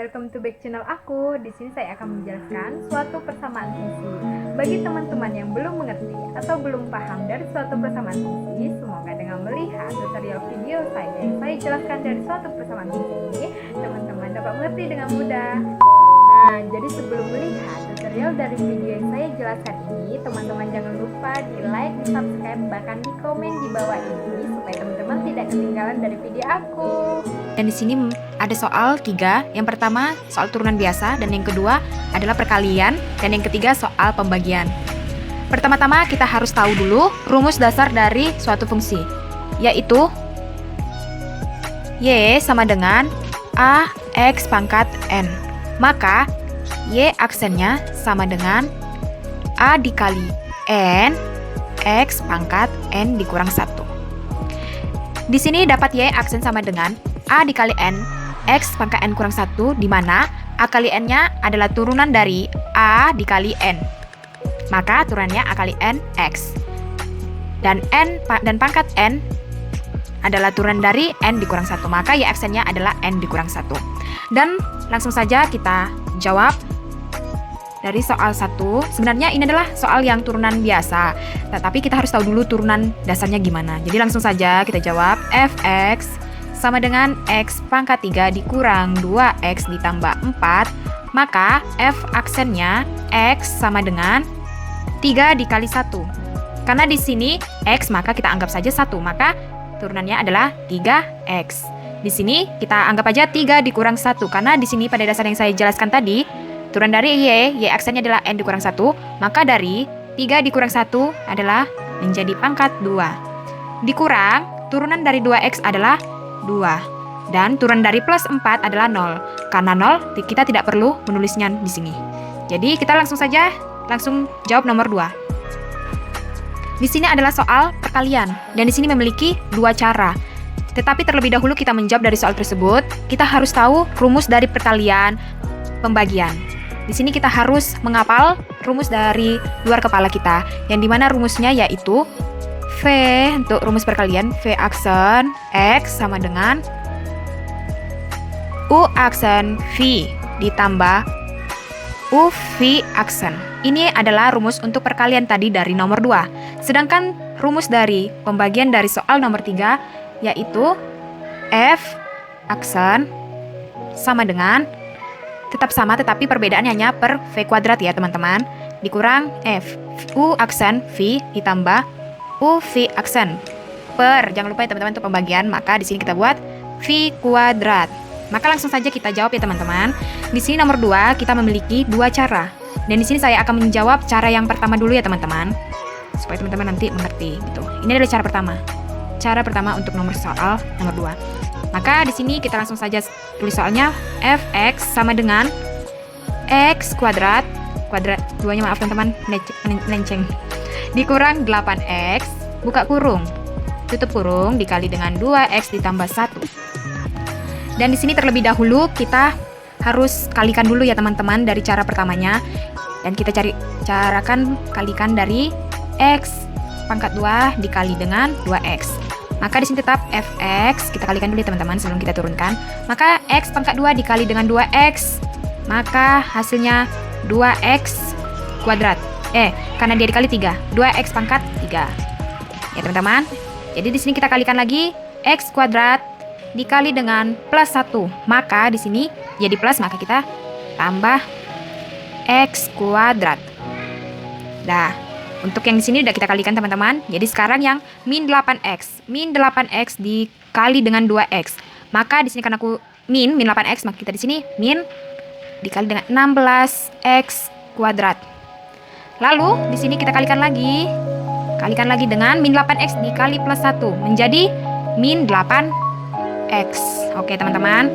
welcome to back channel aku. Di sini saya akan menjelaskan suatu persamaan fungsi. Bagi teman-teman yang belum mengerti atau belum paham dari suatu persamaan fungsi, semoga dengan melihat tutorial video saya yang saya jelaskan dari suatu persamaan fungsi ini, teman-teman dapat mengerti dengan mudah. Nah, jadi sebelum melihat tutorial dari video yang saya jelaskan ini, teman-teman jangan lupa di like, di subscribe, bahkan di komen di bawah ini supaya teman-teman tidak ketinggalan dari video aku. Dan di sini ada soal 3. Yang pertama soal turunan biasa, dan yang kedua adalah perkalian, dan yang ketiga soal pembagian. Pertama-tama kita harus tahu dulu rumus dasar dari suatu fungsi, yaitu Y sama dengan AX pangkat N. Maka Y aksennya sama dengan A dikali N X pangkat N dikurang 1. Di sini dapat Y aksen sama dengan A dikali N X pangkat N kurang 1, di mana A kali N-nya adalah turunan dari A dikali N. Maka turunannya A kali N X. Dan pangkat N adalah turunan dari N dikurang 1. Maka Y aksennya adalah N dikurang 1. Dan langsung saja kita jawab dari soal 1. Sebenarnya ini adalah soal yang turunan biasa, tetapi kita harus tahu dulu turunan dasarnya gimana. Jadi langsung saja kita jawab Fx sama dengan X pangkat 3 dikurang 2X ditambah 4. Maka F aksennya X sama dengan 3 dikali 1. Karena di sini X maka kita anggap saja 1, maka turunannya adalah 3X. Di sini kita anggap aja 3 dikurang 1, karena di sini pada dasar yang saya jelaskan tadi, turunan dari Y aksennya adalah N dikurang 1, maka dari 3 dikurang 1 adalah menjadi pangkat 2. Dikurang, turunan dari 2X adalah 2. Dan turunan dari plus 4 adalah 0. Karena 0, kita tidak perlu menulisnya di sini. Jadi kita langsung jawab nomor 2. Di sini adalah soal perkalian, dan di sini memiliki 2 cara. Tetapi terlebih dahulu kita menjawab dari soal tersebut, kita harus tahu rumus dari perkalian pembagian. Di sini kita harus menghafal rumus dari luar kepala kita, yang dimana rumusnya yaitu V untuk rumus perkalian, V aksen X sama dengan U aksen V ditambah U V aksen. Ini adalah rumus untuk perkalian tadi dari nomor 2. Sedangkan rumus dari pembagian dari soal nomor 3 yaitu F aksen sama dengan, tetap sama tetapi perbedaannya hanya per V kuadrat ya teman-teman, dikurang F U aksen V ditambah U V aksen per, jangan lupa ya teman-teman untuk pembagian, maka di sini kita buat V kuadrat. Maka langsung saja kita jawab ya teman-teman. Di sini nomor 2 kita memiliki 2 cara. Dan di sini saya akan menjawab cara yang pertama dulu ya teman-teman, supaya teman-teman nanti mengerti gitu. Ini adalah cara pertama. Cara pertama untuk soal nomor 2. Maka di sini kita langsung saja tulis soalnya. Fx sama dengan X kuadrat 2-nya maaf teman-teman, melenceng, dikurang 8X, buka kurung, tutup kurung, dikali dengan 2X ditambah 1. Dan di sini terlebih dahulu kita harus kalikan dulu ya teman-teman dari cara pertamanya. Dan kita carakan kalikan dari X pangkat 2 dikali dengan 2X. Maka di sini tetap Fx, kita kalikan dulu ya teman-teman sebelum kita turunkan. Maka X pangkat 2 dikali dengan 2X, maka hasilnya 2X kuadrat. Karena dia dikali 3, 2X pangkat 3. Ya teman-teman. Jadi di sini kita kalikan lagi X kuadrat dikali dengan plus 1. Maka di sini jadi plus, maka kita tambah X kuadrat. Nah, untuk yang di sini udah kita kalikan teman-teman. Jadi sekarang yang min 8X. Min 8X dikali dengan 2X. Maka di sini karena aku min 8X, maka kita di sini min dikali dengan 16X kuadrat. Lalu di sini kita kalikan lagi. Kalikan lagi dengan min 8X dikali plus 1 menjadi min 8X. Oke, teman-teman.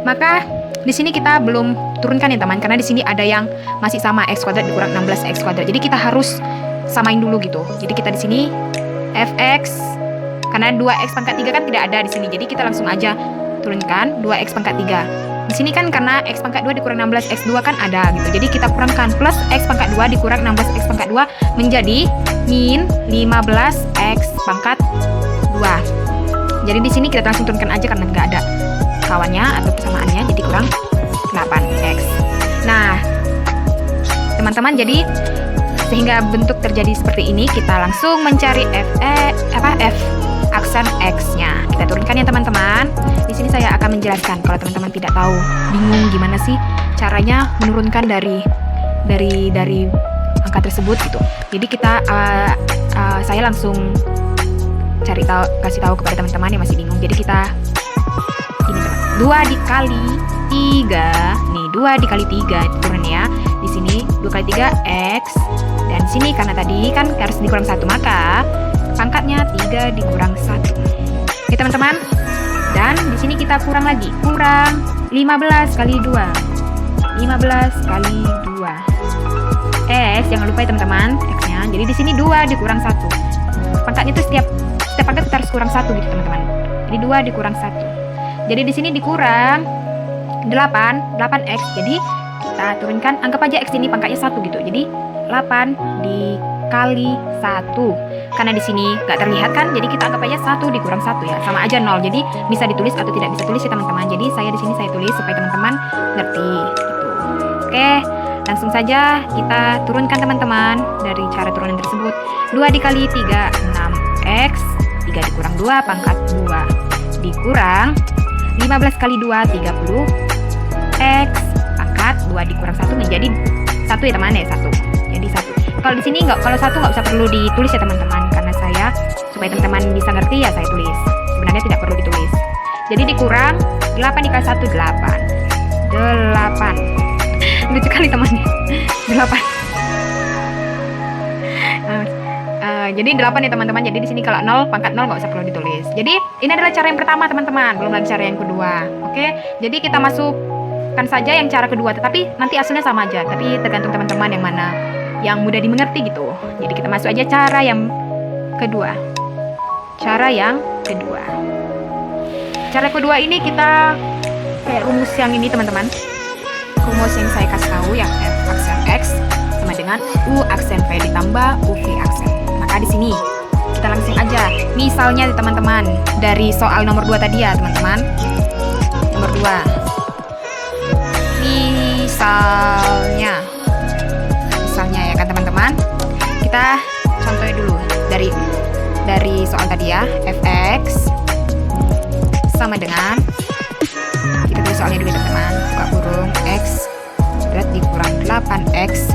Maka di sini kita belum turunkan ya teman, karena di sini ada yang masih sama X kuadrat dikurang 16X kuadrat. Jadi kita harus samain dulu gitu. Jadi kita di sini Fx, karena 2x pangkat 3 kan tidak ada di sini. Jadi kita langsung aja turunkan 2x pangkat 3. Di sini kan karena x pangkat 2 dikurang 16x2 kan ada gitu. Jadi kita kurangkan plus x pangkat 2 dikurang 16x pangkat 2 menjadi min 15x pangkat 2. Jadi di sini kita langsung turunkan aja karena nggak ada kawannya atau persamaannya, jadi kurang 8x. Nah, teman-teman, jadi sehingga bentuk terjadi seperti ini, kita langsung mencari f aksen x-nya. Kita turunkan ya teman-teman. Di sini saya akan menjelaskan kalau teman-teman tidak tahu, bingung gimana sih caranya menurunkan dari angka tersebut gitu. Jadi kita saya langsung kasih tahu kepada teman-teman yang masih bingung. Jadi kita ini teman, 2 dikali 3. Nih, 2 dikali 3 turun ya. Di sini 2 kali 3 x, dan sini karena tadi kan harus dikurang 1, maka pangkatnya 3 dikurang 1. Oke teman-teman. Dan di sini kita kurang lagi. Kurang 15 kali 2. 15 kali 2. X, jangan lupa ya teman-teman, X-nya. Jadi di sini 2 dikurang 1. Pangkatnya itu setiap pangkat kita harus kurang 1 gitu teman-teman. Jadi 2 dikurang 1. Jadi di sini dikurang 8x. Jadi kita turunkan, anggap aja X ini pangkatnya 1 gitu. Jadi 8 dikali 1. Karena di sini nggak terlihat kan, jadi kita anggap aja 1 dikurang 1 ya, sama aja 0. Jadi bisa ditulis atau tidak bisa tulis ya teman-teman. Jadi saya di sini saya tulis supaya teman-teman ngerti gitu. Oke, langsung saja kita turunkan teman-teman dari cara turunan tersebut. 2 dikali 3 6x, 3 dikurang 2 pangkat 2 dikurang 15 kali 2 30 x pangkat 2 dikurang 1 menjadi 1 ya teman ya, 1. Jadi 1. Kalau di sini kalau 1 nggak usah perlu ditulis ya teman-teman, karena saya supaya teman-teman bisa ngerti ya saya tulis. Sebenarnya tidak perlu ditulis. Jadi dikurang 8 dikali 1 8. Lucu kali temannya. 8. Jadi 8 ya teman-teman. Jadi di sini kalau 0 pangkat 0 nggak usah perlu ditulis. Jadi ini adalah cara yang pertama teman-teman, belum lagi cara yang kedua. Oke, jadi kita masukkan saja yang cara kedua, tetapi nanti hasilnya sama aja. Tapi tergantung teman-teman yang mana yang mudah dimengerti gitu. Jadi kita masuk aja cara yang kedua. Cara yang kedua. Cara kedua ini kita kayak rumus yang ini teman-teman. Rumus yang saya kasih tahu yang f aksen x sama dengan u aksen v ditambah uv aksen. Maka di sini kita langsung aja. Misalnya teman-teman dari soal nomor 2 tadi ya teman-teman. Nomor 2. Misalnya ya kan teman-teman. Kita contohnya dulu dari soal tadi ya, fx sama dengan, kita tulis soalnya dulu teman-teman, buka kurung x berat dikurang 8x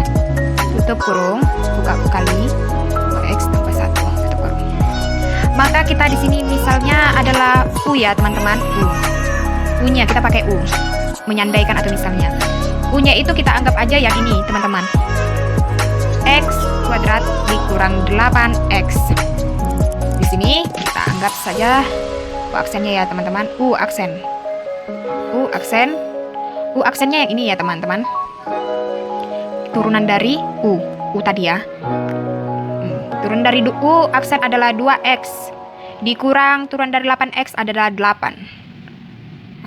tutup kurung, buka kali 2x tambah 1 tutup kurung. Maka kita di sini misalnya adalah u ya teman-teman, u-nya kita pakai u, menyandaikan atau misalnya u-nya itu kita anggap aja yang ini teman-teman, x kuadrat dikurang 8x. Di sini kita anggap saja u aksennya ya teman-teman, u aksennya yang ini ya teman-teman, turunan dari u tadi ya. Turunan dari u aksen adalah 2x dikurang turunan dari 8x adalah 8.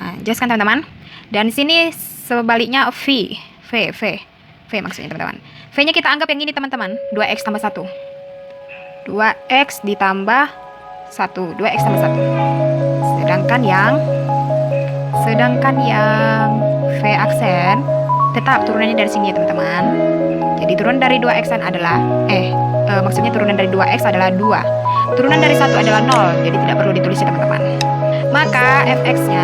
Nah, jelas kan teman-teman? Dan di sini sebaliknya v maksudnya teman-teman. V-nya kita anggap yang ini teman-teman, 2x tambah 1. 2x ditambah 1, 2x tambah 1. Sedangkan yang V aksen tetap turunannya dari sini ya teman-teman. Jadi turunan dari 2x adalah maksudnya turunan dari 2x adalah 2. Turunan dari 1 adalah 0, jadi tidak perlu ditulis ya teman-teman. Maka fx-nya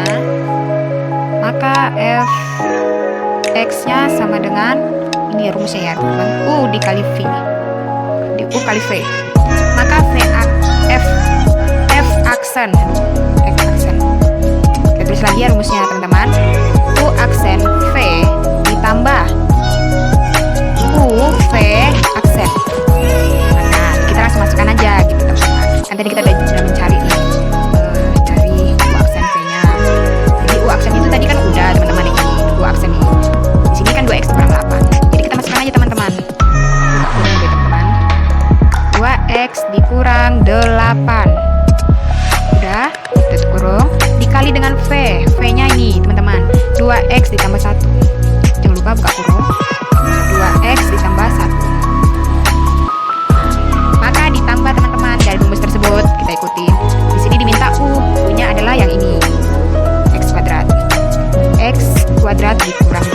sama dengan ini rumusnya ya teman-teman, u dikali v, u kali v. Maka f aksen kita tulis lagi ya rumusnya teman-teman, u aksen v ditambah u v aksen. Nah kita langsung masukkan aja gitu teman-teman. Kan tadi kita udah mencari nih dari u aksen v nya. Jadi u aksen itu tadi kan udah teman-teman, ini u aksen ini. Di sini kan 2x kurang 8. Jadi kita masukkan aja teman-teman. Kurang deh teman-teman. 2x dikurang 8. Udah, kita kurung dikali dengan v. V-nya ini teman-teman, 2x ditambah 1. Jangan lupa buka kurung. 2x ditambah 1. Maka ditambah teman-teman dari rumus tersebut, kita ikutin. Di sini diminta u-nya adalah yang ini. X kuadrat. X kuadrat dikurang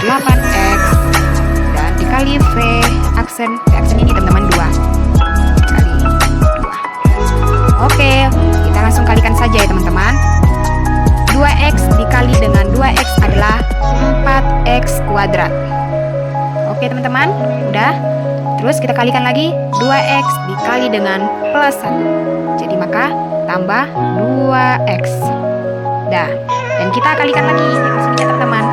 kuadrat. Oke teman-teman, udah. Terus kita kalikan lagi 2x dikali dengan plus 1. Jadi maka tambah 2x. Dah. Dan kita kalikan lagi yang sini teman-teman.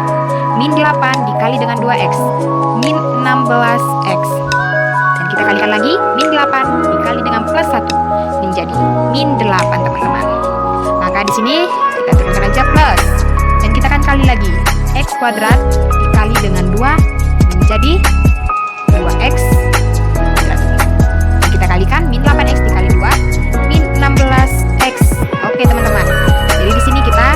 Min 8 dikali dengan 2x. Min 16x. Dan kita kalikan lagi. Min 8 dikali dengan plus 1. Menjadi min 8 teman-teman. Maka di sini kita turunkan aja plus. Dan kita akan kali lagi. X kuadrat dikali dengan 2 menjadi 2x kuadrat. Dan kita kalikan min 8x dikali 2 min 16x. Oke teman-teman. Jadi di sini kita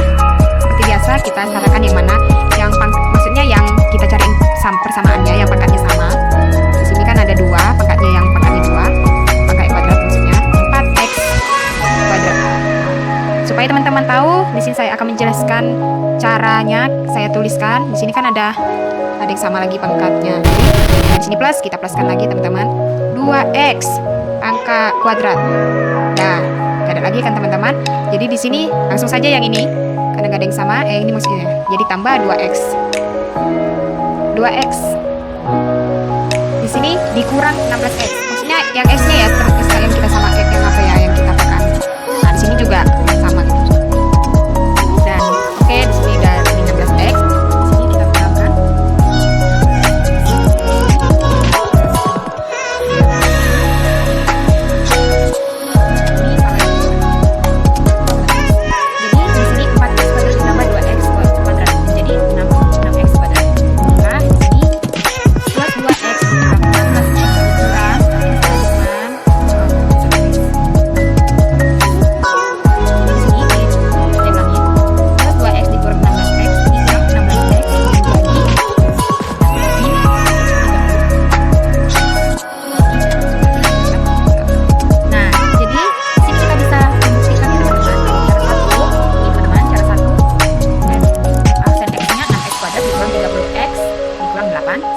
seperti biasa kita samakan yang mana yang maksudnya yang kita cari persamaannya yang pangkatnya sama. Di sini kan ada 2 pangkatnya yang pangkatnya 2 pangkat kuadrat maksudnya 4x kuadrat. Supaya teman-teman tahu, di sini saya akan menjelaskan caranya. Saya tuliskan di sini kan ada yang sama lagi pangkatnya. Nah, di sini plus, kita pluskan lagi teman-teman. 2x pangkat kuadrat. Nah, gak ada lagi kan teman-teman. Jadi di sini langsung saja yang ini karena gak ada yang sama. Ini maksudnya. Jadi tambah 2x. 2x. Di sini dikurang 16x. Maksudnya yang x-nya ya terus yang kita sama yang apa ya yang kita pakai. Nah, di sini juga sama gitu. Dan oke, di sini udah 16x. Di sini kita kurangkan.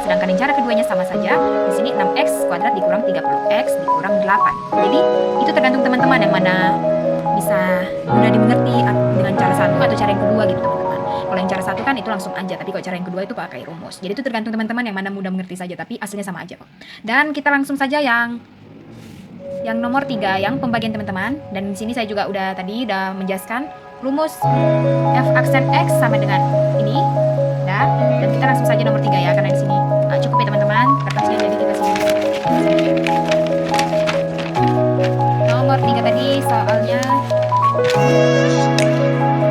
Sedangkan yang cara keduanya sama saja. Di sini 6x kuadrat dikurang 30x dikurang 8. Jadi itu tergantung teman-teman yang mana bisa mudah dimengerti dengan cara satu atau cara yang kedua gitu teman-teman. Kalau yang cara satu kan itu langsung aja, tapi kalau cara yang kedua itu pakai rumus. Jadi itu tergantung teman-teman yang mana mudah mengerti saja, tapi aslinya sama aja kok. Dan kita langsung saja yang nomor 3 yang pembagian teman-teman. Dan di sini saya juga udah menjelaskan rumus f aksen x sama dengan ini. Nah, dan kita langsung saja nomor 3 ya, karena di sini cukup ya teman-teman kertasnya, jadi kita sini. Nomor 3 tadi soalnya.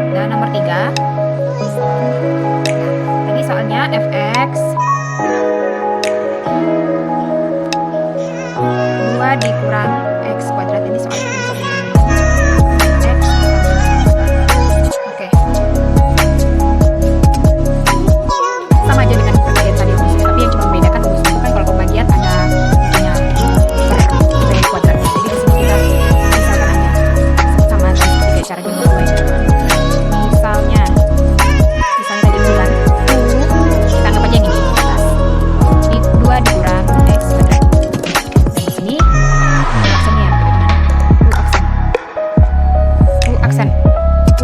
Dan nomor 3. Tadi soalnya fx 2 dikurang x kuadrat, ini soalnya x. Oke. Sama aja dengan pembagian tadi rumusnya, tapi yang cuma membedakan rumus itu kan kalau pembagian ada itunya per kuadratnya. Jadi di sini kita misalkan aja sama seperti kayak cara yang kedua itu. Misalnya tadi bilang kita anggap aja yang ini atas. Ini 2 dikurang x kuadrat. Dan di sini aksennya teman-teman.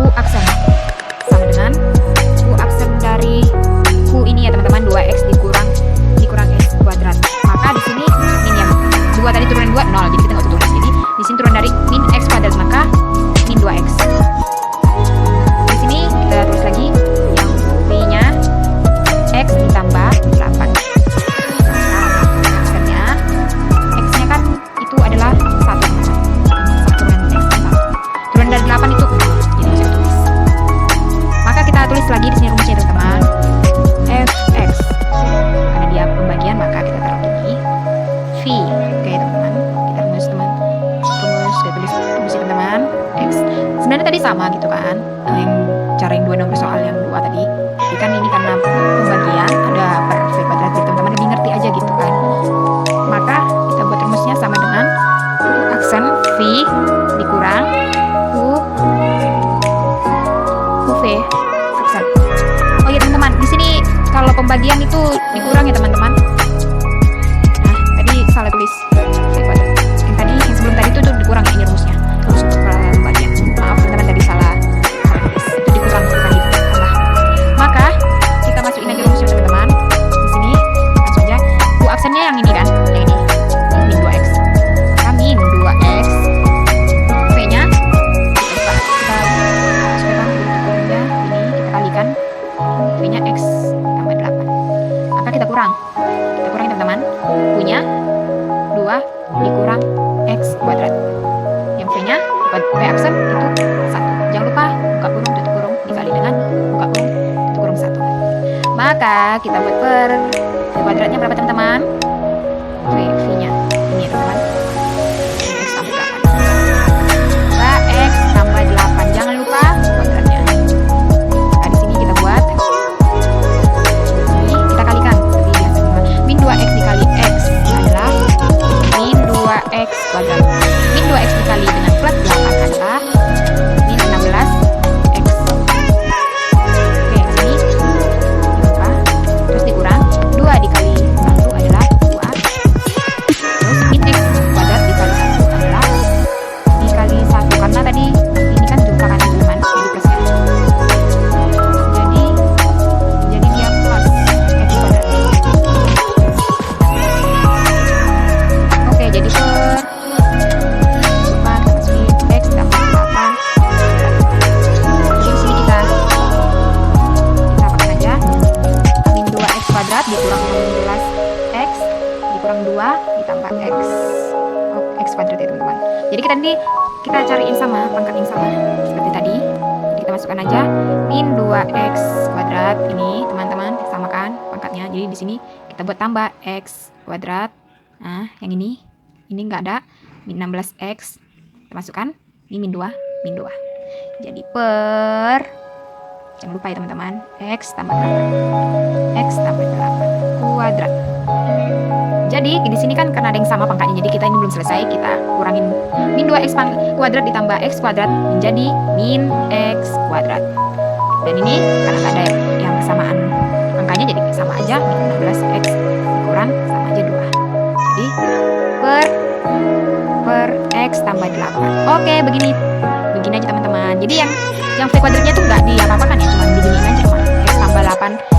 U aksen sama dengan U aksen dari U ini ya teman-teman, 2x dikurang x kuadrat. Maka di sini min yang 2 tadi turunan 2 0, jadi kita nggak usah tulis. Jadi di sini turun dari min x kuadrat, maka min 2x. Di sini kita tulis lagi yang v-nya x ditambah 8. Aksennya x-nya kan itu adalah 1. Turunan dari 8 itu jadi saya tulis. Maka kita tulis lagi di sini rumusnya teman-teman. Fx karena dia pembagian maka kita taruh ini v. Oke teman-teman, kita rumus kita tulis rumusnya teman-teman. X sebenarnya tadi sama gitu kan, yang cara yang 2 nomor soal yang 2 tadi. Jadi kan ini karena pembagian ada per v kuadrat, jadi teman-teman lebih ngerti aja gitu kan. Maka kita buat rumusnya sama dengan U aksen v dikurang U v aksen. Oh iya teman-teman, di sini kalau pembagian itu dikurang ya teman-teman. Nah, tadi salah tulis. Yang tadi, yang sebelum tadi itu dikurang ya, ini rumusnya. Rumus untuk pembagian. Maaf teman-teman, tadi salah tulis. Itu dikurang, bukan ditambah. Maka kita masukin aja rumusnya teman-teman. X ditambah 8. Maka kita kurang. Kita kurangi teman-teman. Punya 2 dikurang X kuadrat. Yang V-nya, V aksen itu 1. Jangan lupa buka kurung, tutup kurung, dikali dengan buka kurung, tutup kurung 1. Maka kita buat per V kuadratnya berapa teman-teman? V-nya ini ya teman-teman. X tambah 8. X tambah 8. Jangan lupa kuadratnya. Nah, di sini kita buat ini kita kalikan seperti biasa teman. Min 2x dikali x adalah min 2x kuadrat. Min 2x dikali dengan plus 8 adalah min 16x. Oke, di sini lupa. Terus dikurang 2 dikali 1 adalah 2. Terus min x kuadrat dikali 1 adalah dikali 1 karena tadi ini kan jumlah kan teman-teman, jadi plusnya. Jadi dia plus x kuadrat. Oke, jadi per lupa kita masukin x tambah 8. Jadi di sini kita pakai aja min 2x kuadrat dikurang 16x dikurang 2 ditambah x. Oh, x kuadrat ya teman-teman. Jadi kita cariin sama pangkat yang sama seperti tadi. Jadi kita masukkan aja min 2x kuadrat ini teman-teman, samakan pangkatnya. Jadi di sini kita buat tambah x kuadrat. Nah, yang ini nggak ada min 16x. Kita masukkan min 2 min 2. Jadi per, jangan lupa ya teman-teman, x tambah 8 x tambah 8 kuadrat. Jadi di sini kan karena ada yang sama pangkatnya, jadi kita ini belum selesai, kita kurangin min 2x kuadrat ditambah x kuadrat menjadi min x kuadrat. Dan ini karena nggak ada yang bersamaan angkanya, jadi sama aja min 16x dikurang sama aja 2. Jadi per x tambah 8. Oke, begini aja teman-teman. Jadi yang v kuadratnya tuh nggak diapa-apakan ya, cuma diginiin aja, x tambah 8